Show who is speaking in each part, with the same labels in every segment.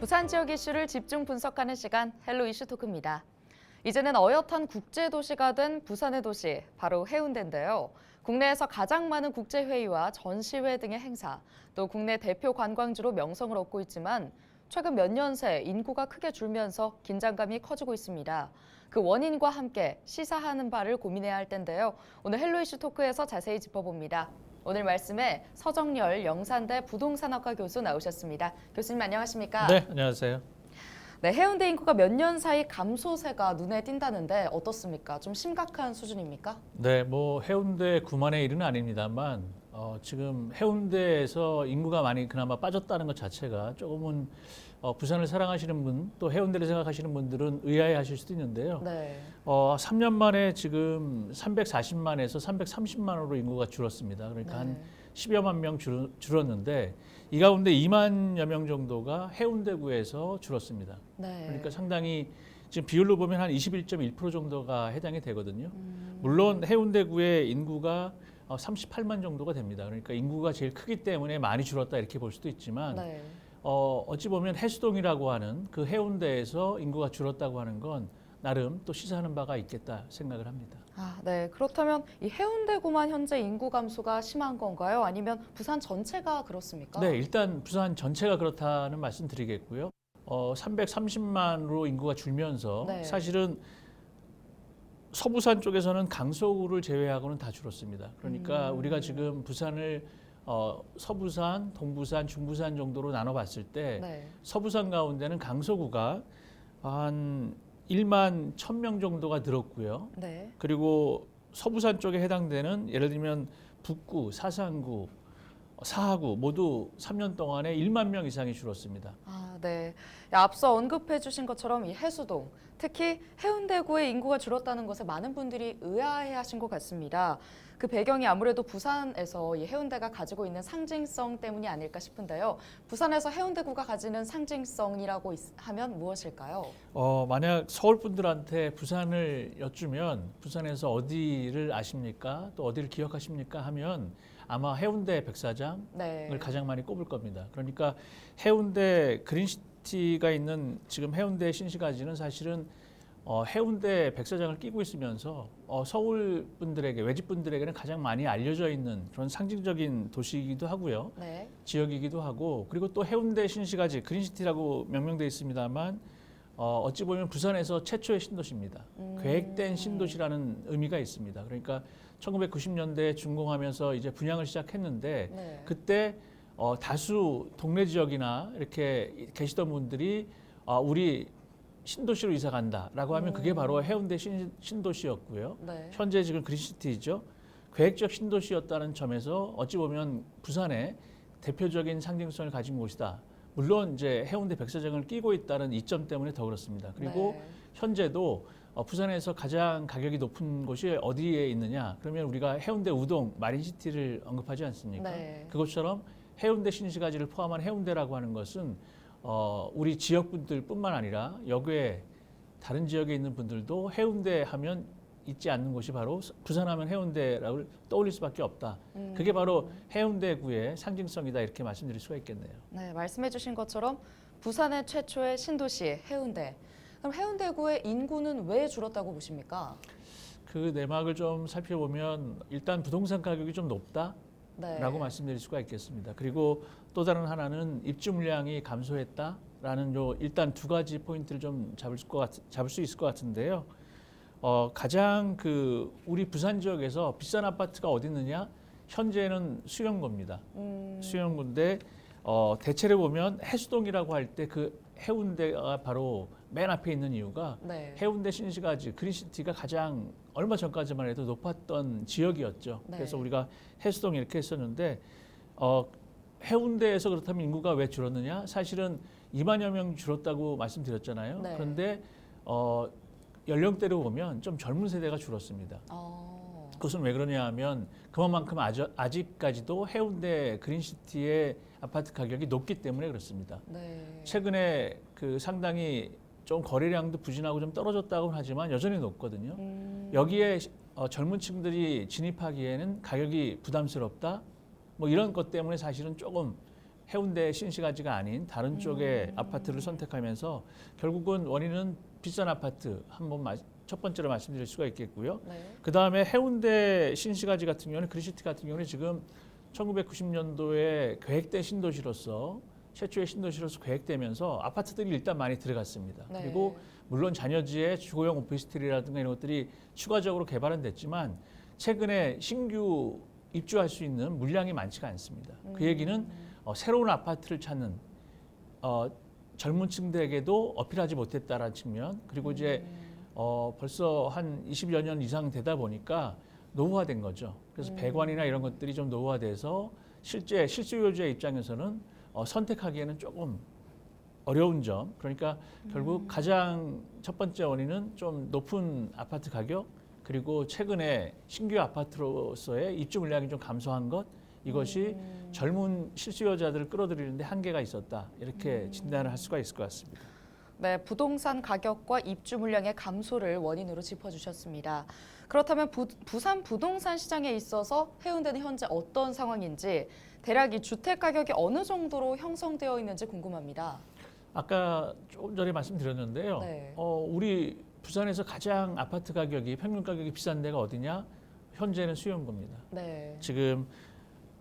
Speaker 1: 부산 지역 이슈를 집중 분석하는 시간 헬로 이슈 토크입니다. 이제는 어엿한 국제도시가 된 부산의 도시, 바로 해운대인데요. 국내에서 가장 많은 국제회의와 전시회 등의 행사, 또 국내 대표 관광지로 명성을 얻고 있지만 최근 몇 년 새 인구가 크게 줄면서 긴장감이 커지고 있습니다. 그 원인과 함께 시사하는 바를 고민해야 할 텐데요. 오늘 헬로 이슈 토크에서 자세히 짚어봅니다. 오늘 말씀에 서정열 영산대 부동산학과 교수 나오셨습니다. 교수님 안녕하십니까?
Speaker 2: 네, 안녕하세요.
Speaker 1: 네, 해운대 인구가 몇 년 사이 감소세가 눈에 띈다는데 어떻습니까? 좀 심각한 수준입니까?
Speaker 2: 네, 뭐 해운대 구만의 일은 아닙니다만 지금 해운대에서 인구가 많이 그나마 빠졌다는 것 자체가 조금은 부산을 사랑하시는 분, 또 해운대를 생각하시는 분들은 의아해하실 수도 있는데요.
Speaker 1: 네.
Speaker 2: 3년 만에 지금 340만에서 330만으로 인구가 줄었습니다. 그러니까 한 10여만 명 줄었는데 이 가운데 2만여 명 정도가 해운대구에서 줄었습니다.
Speaker 1: 네.
Speaker 2: 그러니까 상당히 지금 비율로 보면 한 21.1% 정도가 해당이 되거든요. 물론 해운대구의 인구가 38만 정도가 됩니다. 그러니까 인구가 제일 크기 때문에 많이 줄었다 이렇게 볼 수도 있지만
Speaker 1: 네.
Speaker 2: 어찌 보면 해수동이라고 하는 그 해운대에서 인구가 줄었다고 하는 건 나름 또 시사하는 바가 있겠다 생각을 합니다.
Speaker 1: 네. 그렇다면 이 해운대구만 현재 인구 감소가 심한 건가요? 아니면 부산 전체가 그렇습니까?
Speaker 2: 네, 일단 부산 전체가 그렇다는 말씀 드리겠고요. 330만으로 인구가 줄면서
Speaker 1: 네.
Speaker 2: 사실은 서부산 쪽에서는 강서구를 제외하고는 다 줄었습니다. 그러니까 우리가 지금 부산을 서부산, 동부산, 중부산 정도로 나눠봤을 때
Speaker 1: 네.
Speaker 2: 서부산 가운데는 강서구가 한 1만 1,000명 정도가 늘었고요.
Speaker 1: 네.
Speaker 2: 그리고 서부산 쪽에 해당되는 예를 들면 북구, 사상구, 사하구 모두 3년 동안에 1만 명 이상이 줄었습니다.
Speaker 1: 네. 앞서 언급해 주신 것처럼 이 해수동, 특히 해운대구의 인구가 줄었다는 것에 많은 분들이 의아해 하신 것 같습니다. 그 배경이 아무래도 부산에서 이 해운대가 가지고 있는 상징성 때문이 아닐까 싶은데요. 부산에서 해운대구가 가지는 상징성이라고 하면 무엇일까요?
Speaker 2: 만약 서울 분들한테 부산을 여쭈면 부산에서 어디를 아십니까? 또 어디를 기억하십니까? 하면 아마 해운대 백사장을
Speaker 1: 네.
Speaker 2: 가장 많이 꼽을 겁니다. 그러니까 해운대 그린시티가 있는 지금 해운대 신시가지는 사실은 해운대 백사장을 끼고 있으면서 서울 분들에게 외집 분들에게는 가장 많이 알려져 있는 그런 상징적인 도시이기도 하고요.
Speaker 1: 네.
Speaker 2: 지역이기도 하고 그리고 또 해운대 신시가지 그린시티라고 명명되어 있습니다만 어찌 보면 부산에서 최초의 신도시입니다. 계획된 신도시라는 의미가 있습니다. 그러니까 1990년대에 준공하면서 이제 분양을 시작했는데
Speaker 1: 네.
Speaker 2: 그때 다수 동네 지역이나 이렇게 계시던 분들이 우리 신도시로 이사 간다라고 하면 그게 바로 해운대 신도시였고요.
Speaker 1: 네.
Speaker 2: 현재 지금 그린시티죠. 계획적 신도시였다는 점에서 어찌 보면 부산의 대표적인 상징성을 가진 곳이다. 물론 이제 해운대 백사장을 끼고 있다는 이점 때문에 더 그렇습니다. 그리고
Speaker 1: 네.
Speaker 2: 현재도 부산에서 가장 가격이 높은 곳이 어디에 있느냐? 그러면 우리가 해운대 우동 마린시티를 언급하지 않습니까?
Speaker 1: 네.
Speaker 2: 그것처럼 해운대 신시가지를 포함한 해운대라고 하는 것은 우리 지역 분들뿐만 아니라 여기에 다른 지역에 있는 분들도 해운대 하면 잊지 않는 곳이 바로 부산하면 해운대라고 떠올릴 수밖에 없다. 그게 바로 해운대구의 상징성이다 이렇게 말씀드릴 수가 있겠네요.
Speaker 1: 네, 말씀해 주신 것처럼 부산의 최초의 신도시 해운대. 그럼 해운대구의 인구는 왜 줄었다고 보십니까?
Speaker 2: 그 내막을 좀 살펴보면 일단 부동산 가격이 좀 높다.
Speaker 1: 네.
Speaker 2: 라고 말씀드릴 수가 있겠습니다. 그리고 또 다른 하나는 입주 물량이 감소했다라는 일단 두 가지 포인트를 좀 잡을 수 있을 것 같은데요. 가장 우리 부산 지역에서 비싼 아파트가 어디 있느냐? 현재는 수영구입니다. 수영구인데 대체로 보면 해수동이라고 할 때 그 해운대가 바로 맨 앞에 있는 이유가
Speaker 1: 네.
Speaker 2: 해운대 신시가지 그린시티가 가장 얼마 전까지만 해도 높았던 지역이었죠.
Speaker 1: 네.
Speaker 2: 그래서 우리가 해수동 이렇게 했었는데 해운대에서 그렇다면 인구가 왜 줄었느냐? 사실은 2만여 명 줄었다고 말씀드렸잖아요.
Speaker 1: 네.
Speaker 2: 그런데 연령대로 보면 좀 젊은 세대가 줄었습니다. 그것은 왜 그러냐 하면 그만큼 아직까지도 해운대 그린시티의 아파트 가격이 높기 때문에 그렇습니다.
Speaker 1: 네.
Speaker 2: 최근에 상당히 좀 거래량도 부진하고 좀 떨어졌다고는 하지만 여전히 높거든요. 여기에 젊은 층들이 진입하기에는 가격이 부담스럽다. 뭐 이런 것 때문에 사실은 조금 해운대 신시가지가 아닌 다른 쪽의 아파트를 선택하면서 결국은 원인은 비싼 아파트 첫 번째로 말씀드릴 수가 있겠고요.
Speaker 1: 네.
Speaker 2: 그 다음에 해운대 신시가지 같은 경우는 그린시티 같은 경우는 지금 1990년도에 계획된 신도시로서 최초의 신도시로서 계획되면서 아파트들이 일단 많이 들어갔습니다.
Speaker 1: 네.
Speaker 2: 그리고 물론 잔여지에 주거용 오피스텔이라든가 이런 것들이 추가적으로 개발은 됐지만 최근에 신규 입주할 수 있는 물량이 많지가 않습니다. 그 얘기는 새로운 아파트를 찾는 젊은 층들에게도 어필하지 못했다라는 측면, 그리고 이제 벌써 한 20여 년 이상 되다 보니까 노후화된 거죠. 그래서 배관이나 이런 것들이 좀 노후화돼서 실제 실수요자의 입장에서는 선택하기에는 조금 어려운 점. 그러니까 결국 가장 첫 번째 원인은 좀 높은 아파트 가격, 그리고 최근에 신규 아파트로서의 입주 물량이 좀 감소한 것, 이것이 젊은 실수요자들을 끌어들이는데 한계가 있었다, 이렇게 진단을 할 수가 있을 것 같습니다.
Speaker 1: 네, 부동산 가격과 입주 물량의 감소를 원인으로 짚어주셨습니다. 그렇다면 부산 부동산 시장에 있어서 해운대는 현재 어떤 상황인지, 대략 이 주택 가격이 어느 정도로 형성되어 있는지 궁금합니다.
Speaker 2: 아까 조금 전에 말씀드렸는데요.
Speaker 1: 네.
Speaker 2: 우리 부산에서 가장 아파트 가격이 평균 가격이 비싼 데가 어디냐? 현재는 수용구입니다.
Speaker 1: 네.
Speaker 2: 지금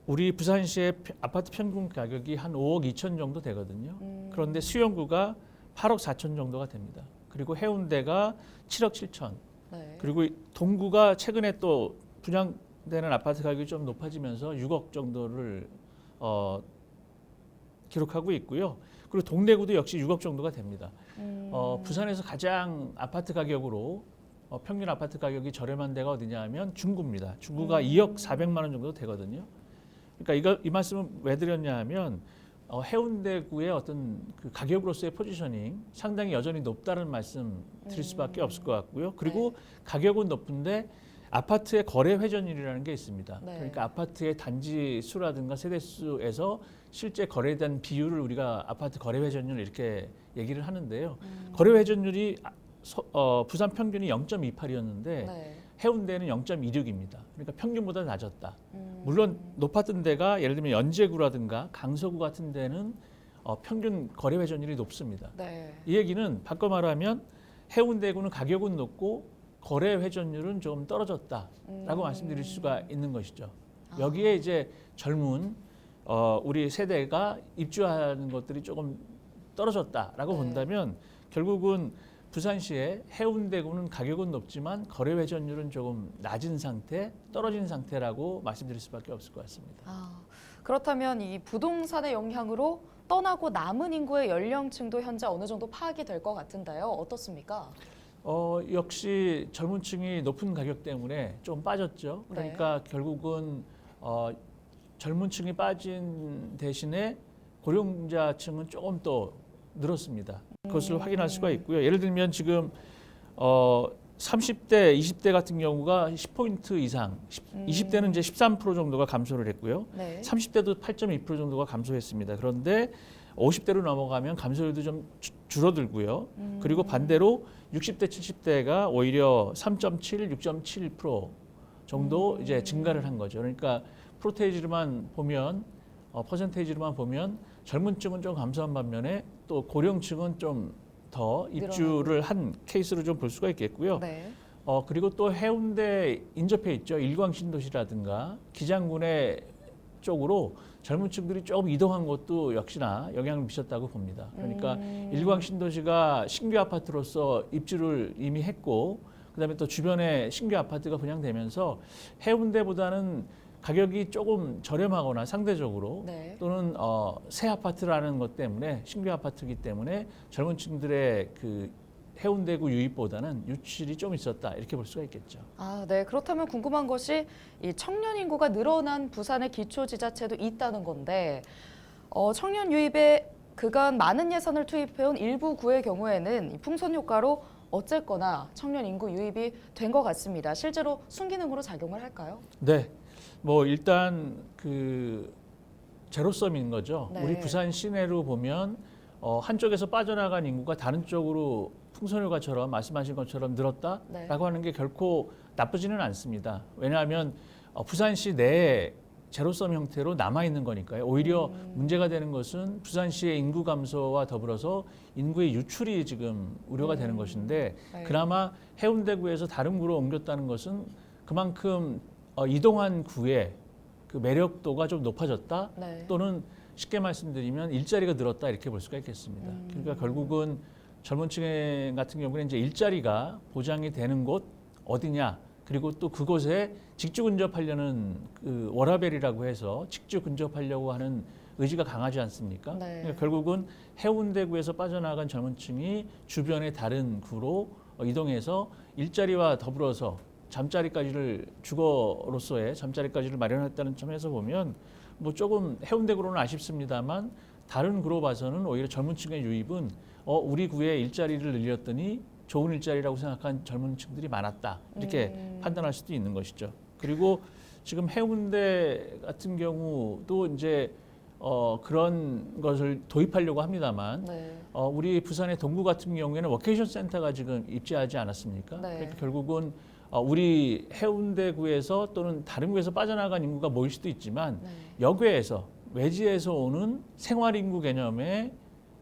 Speaker 2: 우리 부산시의 아파트 평균 가격이 한 5억 2천 정도 되거든요. 그런데 수용구가 8억 4천 정도가 됩니다. 그리고 해운대가 7억 7천.
Speaker 1: 네.
Speaker 2: 그리고 동구가 최근에 또 분양되는 아파트 가격이 좀 높아지면서 6억 정도를 기록하고 있고요. 그리고 동래구도 역시 6억 정도가 됩니다. 부산에서 가장 아파트 가격으로 평균 아파트 가격이 저렴한 데가 어디냐 하면 중구입니다. 중구가 2억 400만 원 정도 되거든요. 그러니까 이 말씀을 왜 드렸냐 하면 해운대구의 어떤 그 가격으로서의 포지셔닝 상당히 여전히 높다는 말씀 드릴 수밖에 없을 것 같고요. 그리고 가격은 높은데 아파트의 거래 회전율이라는 게 있습니다.
Speaker 1: 네.
Speaker 2: 그러니까 아파트의 단지 수라든가 세대 수에서 실제 거래된 비율을 우리가 아파트 거래 회전율 이렇게 얘기를 하는데요. 거래 회전율이 부산 평균이 0.28이었는데
Speaker 1: 네.
Speaker 2: 해운대는 0.26입니다. 그러니까 평균보다 낮았다. 물론 높았던 데가 예를 들면 연제구라든가 강서구 같은 데는 평균 거래 회전율이 높습니다.
Speaker 1: 네.
Speaker 2: 이 얘기는 바꿔 말하면 해운대구는 가격은 높고 거래 회전율은 좀 떨어졌다라고 말씀드릴 수가 있는 것이죠. 여기에 이제 젊은 우리 세대가 입주하는 것들이 조금 떨어졌다라고 본다면 결국은 부산시의 해운대구는 가격은 높지만 거래 회전율은 조금 낮은 상태, 떨어진 상태라고 말씀드릴 수밖에 없을 것 같습니다.
Speaker 1: 그렇다면 이 부동산의 영향으로 떠나고 남은 인구의 연령층도 현재 어느 정도 파악이 될 것 같은데요. 어떻습니까?
Speaker 2: 역시 젊은 층이 높은 가격 때문에 좀 빠졌죠. 그러니까 결국은 젊은 층이 빠진 대신에 고령자층은 조금 더 늘었습니다. 그것을 확인할 수가 있고요. 예를 들면 지금 30대, 20대 같은 경우가 10포인트 이상, 20대는 이제 13% 정도가 감소를 했고요.
Speaker 1: 네.
Speaker 2: 30대도 8.2% 정도가 감소했습니다. 그런데 50대로 넘어가면 감소율도 좀 줄어들고요. 그리고 반대로 60대, 70대가 오히려 3.7, 6.7% 정도 이제 증가를 한 거죠. 그러니까 프로테이지로만 보면 퍼센테이지로만 보면 젊은 층은 좀 감소한 반면에 또 고령층은 좀 더 입주를 한 케이스로 좀 볼 수가 있겠고요.
Speaker 1: 네.
Speaker 2: 그리고 또 해운대 인접해 있죠. 일광신도시라든가 기장군의 쪽으로 젊은 층들이 조금 이동한 것도 역시나 영향을 미쳤다고 봅니다. 그러니까 일광신도시가 신규 아파트로서 입주를 이미 했고 그다음에 또 주변에 신규 아파트가 분양되면서 해운대보다는 가격이 조금 저렴하거나 상대적으로
Speaker 1: 네.
Speaker 2: 또는 새 아파트라는 것 때문에 신규 아파트이기 때문에 젊은 층들의 그 해운대구 유입보다는 유출이 좀 있었다 이렇게 볼 수가 있겠죠.
Speaker 1: 네. 그렇다면 궁금한 것이 이 청년 인구가 늘어난 부산의 기초지자체도 있다는 건데 청년 유입에 그간 많은 예산을 투입해온 일부 구의 경우에는 이 풍선 효과로 어쨌거나 청년 인구 유입이 된 것 같습니다. 실제로 순기능으로 작용을 할까요?
Speaker 2: 네. 일단 그 제로섬인 거죠.
Speaker 1: 네.
Speaker 2: 우리 부산 시내로 보면 한쪽에서 빠져나간 인구가 다른 쪽으로 풍선효과처럼 말씀하신 것처럼 늘었다라고
Speaker 1: 네.
Speaker 2: 하는 게 결코 나쁘지는 않습니다. 왜냐하면 부산시 내에 제로섬 형태로 남아 있는 거니까요. 오히려 문제가 되는 것은 부산시의 인구 감소와 더불어서 인구의 유출이 지금 우려가 되는 것인데
Speaker 1: 네.
Speaker 2: 그나마 해운대구에서 다른 구로 옮겼다는 것은 그만큼 이동한 구의 그 매력도가 좀 높아졌다.
Speaker 1: 네.
Speaker 2: 또는 쉽게 말씀드리면 일자리가 늘었다 이렇게 볼 수가 있겠습니다. 그러니까 결국은 젊은 층 같은 경우는 이제 일자리가 보장이 되는 곳 어디냐, 그리고 또 그곳에 직주 근접하려는 그 워라밸이라고 해서 직주 근접하려고 하는 의지가 강하지 않습니까?
Speaker 1: 네.
Speaker 2: 그러니까 결국은 해운대구에서 빠져나간 젊은 층이 주변의 다른 구로 이동해서 일자리와 더불어서 잠자리까지를 주거로서의 잠자리까지를 마련했다는 점에서 보면 뭐 조금 해운대구로는 아쉽습니다만 다른 구로 봐서는 오히려 젊은 층의 유입은 우리 구에 일자리를 늘렸더니 좋은 일자리라고 생각한 젊은 층들이 많았다 이렇게 판단할 수도 있는 것이죠. 그리고 지금 해운대 같은 경우도 이제 그런 것을 도입하려고 합니다만
Speaker 1: 네.
Speaker 2: 우리 부산의 동구 같은 경우에는 워케이션 센터가 지금 입지하지 않았습니까?
Speaker 1: 네.
Speaker 2: 그러니까 결국은 우리 해운대구에서 또는 다른 구에서 빠져나간 인구가 모일 수도 있지만
Speaker 1: 네.
Speaker 2: 여괴에서 외지에서 오는 생활 인구 개념의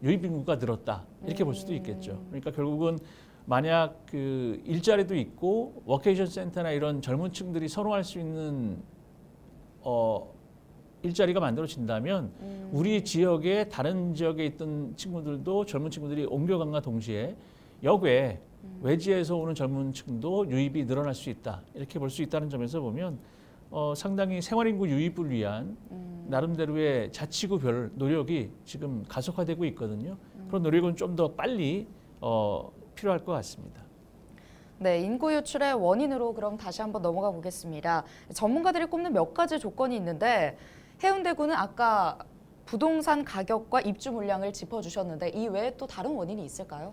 Speaker 2: 유입 인구가 늘었다 이렇게 볼 수도 있겠죠. 그러니까 결국은 만약 그 일자리도 있고 워케이션 센터나 이런 젊은 층들이 선호할 수 있는 일자리가 만들어진다면 우리 지역에 다른 지역에 있던 친구들도 젊은 친구들이 옮겨간과 동시에 역외 외지에서 오는 젊은 층도 유입이 늘어날 수 있다 이렇게 볼 수 있다는 점에서 보면 상당히 생활인구 유입을 위한 나름대로의 자치구별 노력이 지금 가속화되고 있거든요. 그런 노력은 좀 더 빨리 필요할 것 같습니다.
Speaker 1: 네, 인구 유출의 원인으로 그럼 다시 한번 넘어가 보겠습니다. 전문가들이 꼽는 몇 가지 조건이 있는데 해운대구는 아까 부동산 가격과 입주 물량을 짚어주셨는데 이 외에 또 다른 원인이 있을까요?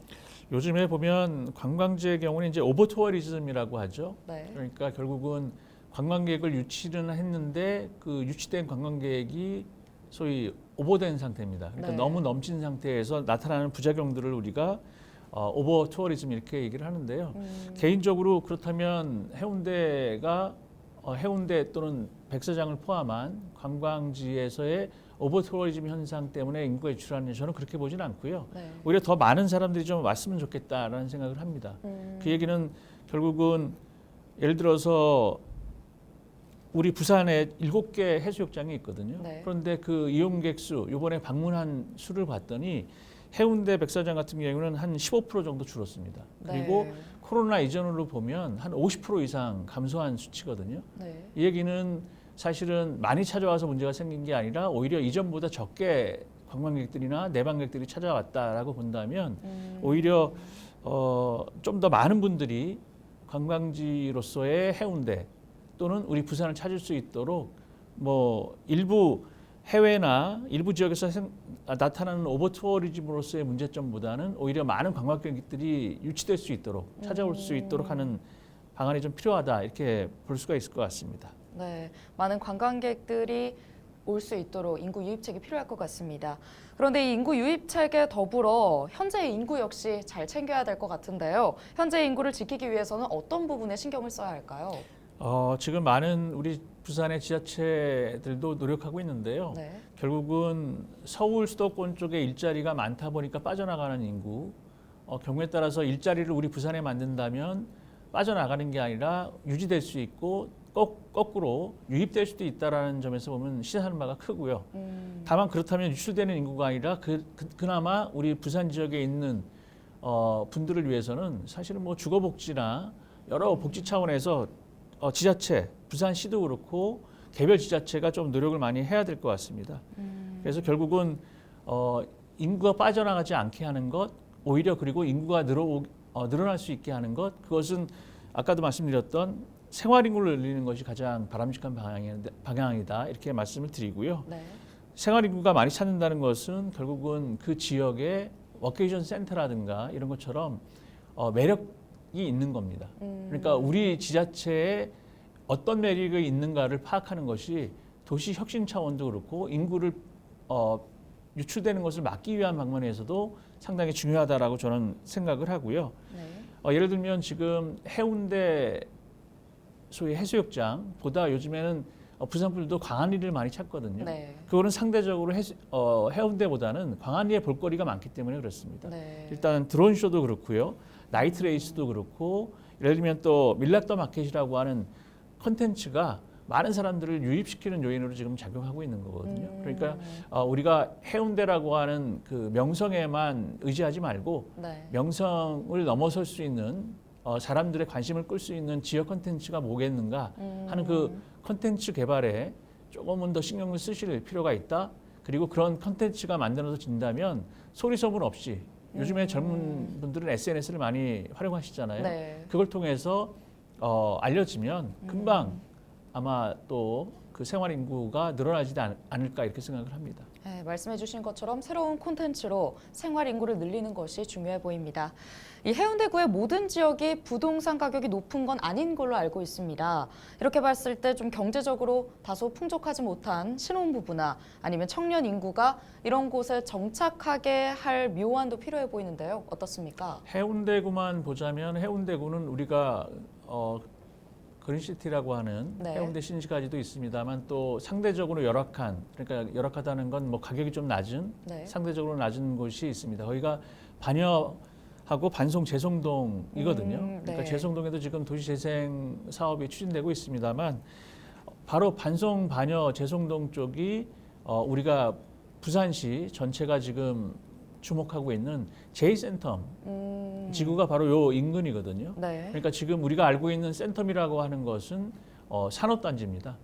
Speaker 2: 요즘에 보면 관광지의 경우는 이제 오버 투어리즘이라고 하죠.
Speaker 1: 네.
Speaker 2: 그러니까 결국은 관광객을 유치는 했는데 그 유치된 관광객이 소위 오버된 상태입니다. 그러니까
Speaker 1: 네.
Speaker 2: 너무 넘친 상태에서 나타나는 부작용들을 우리가 오버 투어리즘 이렇게 얘기를 하는데요. 개인적으로 그렇다면 해운대가 해운대 또는 백사장을 포함한 관광지에서의 오버 투어리즘 현상 때문에 인구가 유출하는 저는 그렇게 보지는 않고요.
Speaker 1: 네.
Speaker 2: 오히려 더 많은 사람들이 좀 왔으면 좋겠다라는 생각을 합니다. 그 얘기는 결국은 예를 들어서 우리 부산에 7개 해수욕장이 있거든요.
Speaker 1: 네.
Speaker 2: 그런데 그 이용객 수, 이번에 방문한 수를 봤더니 해운대 백사장 같은 경우는 한 15% 정도 줄었습니다. 그리고
Speaker 1: 네.
Speaker 2: 코로나 이전으로 보면 한 50% 이상 감소한 수치거든요.
Speaker 1: 네.
Speaker 2: 이 얘기는 사실은 많이 찾아와서 문제가 생긴 게 아니라 오히려 이전보다 적게 관광객들이나 내방객들이 찾아왔다라고 본다면 오히려 좀 더 많은 분들이 관광지로서의 해운대 또는 우리 부산을 찾을 수 있도록 뭐 일부 해외나 일부 지역에서 나타나는 오버 투어리즘으로서의 문제점보다는 오히려 많은 관광객들이 유치될 수 있도록 찾아올 수 있도록 하는 방안이 좀 필요하다 이렇게 볼 수가 있을 것 같습니다.
Speaker 1: 네, 많은 관광객들이 올 수 있도록 인구 유입책이 필요할 것 같습니다. 그런데 이 인구 유입책에 더불어 현재의 인구 역시 잘 챙겨야 될 것 같은데요. 현재의 인구를 지키기 위해서는 어떤 부분에 신경을 써야 할까요?
Speaker 2: 지금 많은 우리 부산의 지자체들도 노력하고 있는데요.
Speaker 1: 네.
Speaker 2: 결국은 서울 수도권 쪽에 일자리가 많다 보니까 빠져나가는 인구, 경우에 따라서 일자리를 우리 부산에 만든다면 빠져나가는 게 아니라 유지될 수 있고 거꾸로 유입될 수도 있다는 점에서 보면 시사하는 바가 크고요. 다만 그렇다면 유출되는 인구가 아니라 그나마 우리 부산 지역에 있는 분들을 위해서는 사실은 뭐 주거복지나 여러 복지 차원에서 지자체, 부산시도 그렇고 개별 지자체가 좀 노력을 많이 해야 될 것 같습니다. 그래서 결국은 인구가 빠져나가지 않게 하는 것, 오히려 그리고 인구가 늘어날 수 있게 하는 것, 그것은 아까도 말씀드렸던 생활 인구를 늘리는 것이 가장 바람직한 방향이다 이렇게 말씀을 드리고요.
Speaker 1: 네.
Speaker 2: 생활 인구가 많이 찾는다는 것은 결국은 그 지역의 워케이션 센터라든가 이런 것처럼 매력이 있는 겁니다. 그러니까 우리 지자체에 어떤 매력이 있는가를 파악하는 것이 도시 혁신 차원도 그렇고 인구를 유출되는 것을 막기 위한 방면에서도 상당히 중요하다라고 저는 생각을 하고요.
Speaker 1: 네.
Speaker 2: 예를 들면 지금 해운대 소위 해수욕장보다 요즘에는 부산 분들도 광안리를 많이 찾거든요.
Speaker 1: 네.
Speaker 2: 그거는 상대적으로 해운대보다는 광안리에 볼거리가 많기 때문에 그렇습니다.
Speaker 1: 네.
Speaker 2: 일단 드론쇼도 그렇고요. 나이트 레이스도 그렇고 예를 들면 또 밀락더 마켓이라고 하는 컨텐츠가 많은 사람들을 유입시키는 요인으로 지금 작용하고 있는 거거든요. 그러니까 우리가 해운대라고 하는 그 명성에만 의지하지 말고
Speaker 1: 네.
Speaker 2: 명성을 넘어설 수 있는 사람들의 관심을 끌 수 있는 지역 컨텐츠가 뭐겠는가 하는 그 컨텐츠 개발에 조금은 더 신경을 쓰실 필요가 있다. 그리고 그런 컨텐츠가 만들어진다면 소리 소문 없이 요즘에 젊은 분들은 SNS를 많이 활용하시잖아요.
Speaker 1: 네.
Speaker 2: 그걸 통해서 알려지면 금방 아마 또 그 생활 인구가 늘어나지 않을까 이렇게 생각을 합니다.
Speaker 1: 네, 말씀해 주신 것처럼 새로운 콘텐츠로 생활 인구를 늘리는 것이 중요해 보입니다. 이 해운대구의 모든 지역이 부동산 가격이 높은 건 아닌 걸로 알고 있습니다. 이렇게 봤을 때 좀 경제적으로 다소 풍족하지 못한 신혼부부나 아니면 청년 인구가 이런 곳에 정착하게 할 묘안도 필요해 보이는데요. 어떻습니까?
Speaker 2: 해운대구만 보자면 해운대구는 우리가 그린시티라고 하는
Speaker 1: 네.
Speaker 2: 해운대 신시가지도 있습니다만 또 상대적으로 열악한, 그러니까 열악하다는 건 뭐 가격이 좀 낮은,
Speaker 1: 네.
Speaker 2: 상대적으로 낮은 곳이 있습니다. 거기가 반여하고 반송 재송동이거든요. 그러니까
Speaker 1: 네.
Speaker 2: 재송동에도 지금 도시재생 사업이 추진되고 있습니다만 바로 반송 반여 재송동 쪽이 우리가 부산시 전체가 지금 주목하고 있는 제2센텀 지구가 바로 요 인근이거든요.
Speaker 1: 네.
Speaker 2: 그러니까 지금 우리가 알고 있는 센텀이라고 하는 것은 산업단지입니다.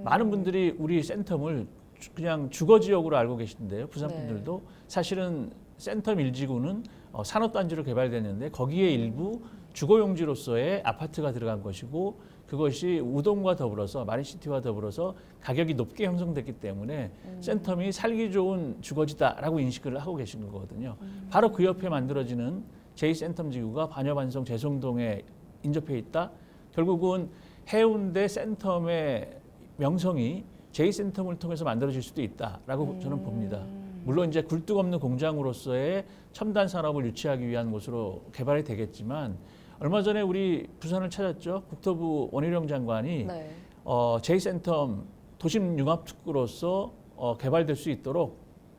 Speaker 2: 많은 분들이 우리 센텀을 그냥 주거 지역으로 알고 계신데요. 부산
Speaker 1: 네.
Speaker 2: 분들도 사실은 센텀 1지구는 산업단지로 개발됐는데 거기에 일부 주거용지로서의 아파트가 들어간 것이고 그것이 우동과 더불어서 마린시티와 더불어서 가격이 높게 형성됐기 때문에 센텀이 살기 좋은 주거지다라고 인식을 하고 계신 거거든요. 바로 그 옆에 만들어지는 제2센텀 지구가 반여반송 재송동에 인접해 있다. 결국은 해운대 센텀의 명성이 제2센텀을 통해서 만들어질 수도 있다라고 저는 봅니다. 물론 이제 굴뚝 없는 공장으로서의 첨단 산업을 유치하기 위한 곳으로 개발이 되겠지만 얼마 전에 우리 부산을 찾았죠. 국토부 원희룡 장관이
Speaker 1: 네.
Speaker 2: 제2센텀 도심 융합특구로서 개발될 수 있도록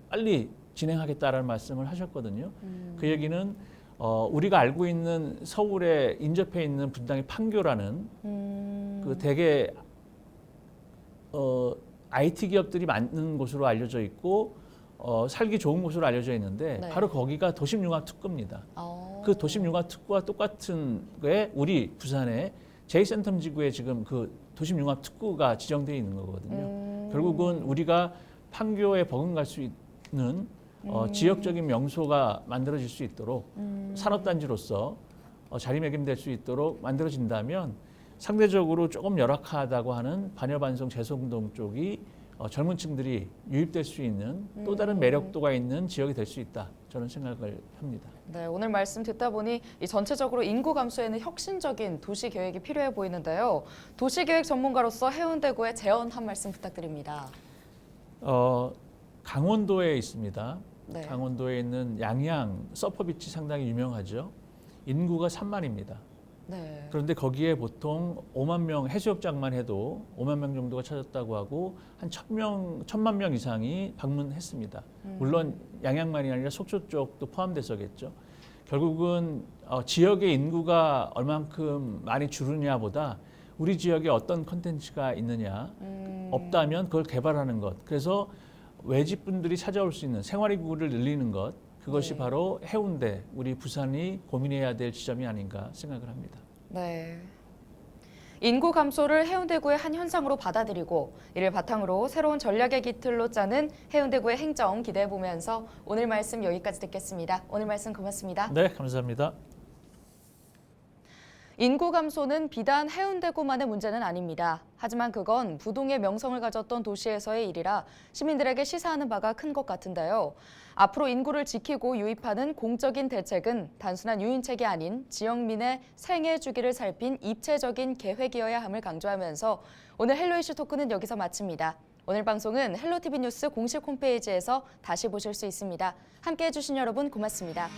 Speaker 2: 빨리 진행하겠다라는 말씀을 하셨거든요. 그 얘기는 우리가 알고 있는 서울에 인접해 있는 분당의 판교라는 그 되게 IT 기업들이 많은 곳으로 알려져 있고 살기 좋은 곳으로 알려져 있는데
Speaker 1: 네.
Speaker 2: 바로 거기가 도심융합특구입니다. 그 도심융합특구와 똑같은 게 우리 부산의 제2센텀 지구에 지금 그 도심융합특구가 지정되어 있는 거거든요. 결국은 우리가 판교에 버금갈 수 있는 지역적인 명소가 만들어질 수 있도록 산업단지로서 자리매김될 수 있도록 만들어진다면 상대적으로 조금 열악하다고 하는 반여반송 재송동 쪽이 젊은 층들이 유입될 수 있는 또 다른 매력도가 있는 지역이 될 수 있다. 저는 생각을 합니다.
Speaker 1: 네, 오늘 말씀 듣다 보니 이 전체적으로 인구 감소에는 혁신적인 도시 계획이 필요해 보이는데요. 도시 계획 전문가로서 해운대구에 제언 한 말씀 부탁드립니다.
Speaker 2: 강원도에 있습니다.
Speaker 1: 네.
Speaker 2: 강원도에 있는 양양 서퍼비치 상당히 유명하죠. 인구가 3만입니다.
Speaker 1: 네.
Speaker 2: 그런데 거기에 보통 5만 명 해수욕장만 해도 5만 명 정도가 찾았다고 하고 한 1,000만 명 이상이 방문했습니다. 물론 양양만이 아니라 속초 쪽도 포함돼서겠죠. 결국은 지역의 인구가 얼만큼 많이 줄으냐보다 우리 지역에 어떤 컨텐츠가 있느냐 없다면 그걸 개발하는 것. 그래서 외집분들이 찾아올 수 있는 생활인구를 늘리는 것. 그것이
Speaker 1: 네.
Speaker 2: 바로 해운대, 우리 부산이 고민해야 될 지점이 아닌가 생각을 합니다.
Speaker 1: 네. 인구 감소를 해운대구의 한 현상으로 받아들이고 이를 바탕으로 새로운 전략의 기틀로 짜는 해운대구의 행정 기대해 보면서 오늘 말씀 여기까지 듣겠습니다. 오늘 말씀 고맙습니다.
Speaker 2: 네, 감사합니다.
Speaker 1: 인구 감소는 비단 해운대구만의 문제는 아닙니다. 하지만 그건 부동의 명성을 가졌던 도시에서의 일이라 시민들에게 시사하는 바가 큰 것 같은데요. 앞으로 인구를 지키고 유입하는 공적인 대책은 단순한 유인책이 아닌 지역민의 생애 주기를 살핀 입체적인 계획이어야 함을 강조하면서 오늘 헬로 이슈 토크는 여기서 마칩니다. 오늘 방송은 헬로티비 뉴스 공식 홈페이지에서 다시 보실 수 있습니다. 함께해 주신 여러분 고맙습니다.